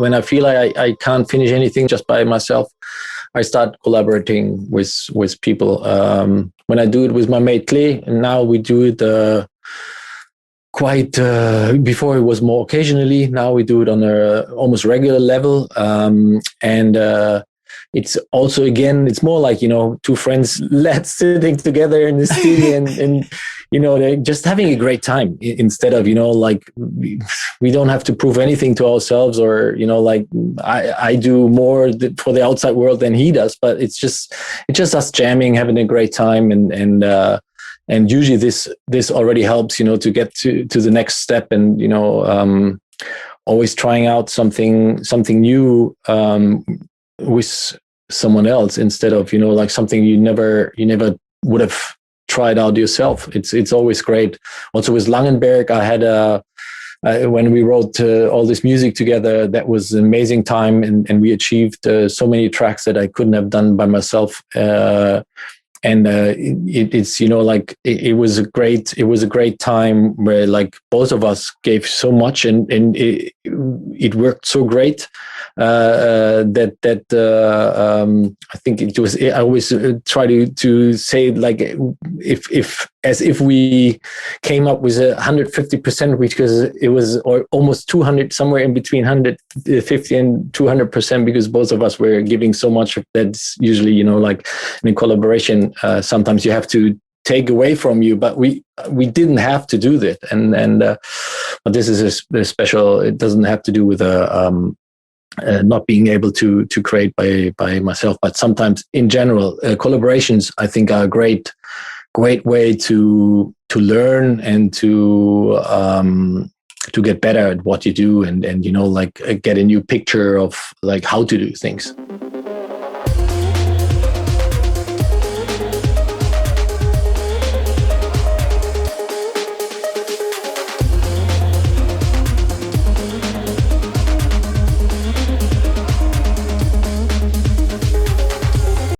when I feel like I can't finish anything just by myself, I start collaborating with people. When I do it with my mate Clay, and now we do it quite. Before it was more occasionally. Now we do it on a almost regular level, and it's also, again, it's more like, two friends, lads sitting together in the studio and they're just having a great time, instead of, like, we don't have to prove anything to ourselves, or, like, I do more for the outside world than he does, but it's just us jamming, having a great time. And usually this already helps, to get to the next step, and, always trying out something new, with someone else, instead of, like, something you never would have tried out yourself. It's always great. Also with Langenberg, I had when we wrote all this music together, that was an amazing time, and we achieved so many tracks that I couldn't have done by myself. And it's like it was a great time where, like, both of us gave so much, and it worked so great that I think it was. I always try to say, like, if we came up with 150%, because it was, or almost 200, somewhere in between 150 and 200%, because both of us were giving so much. That's usually, like, in collaboration, sometimes you have to take away from you, but we didn't have to do that. And but this is a special. It doesn't have to do with not being able to create by myself, but sometimes in general, collaborations, I think, are a great way to learn and to get better at what you do, and like, get a new picture of, like, how to do things.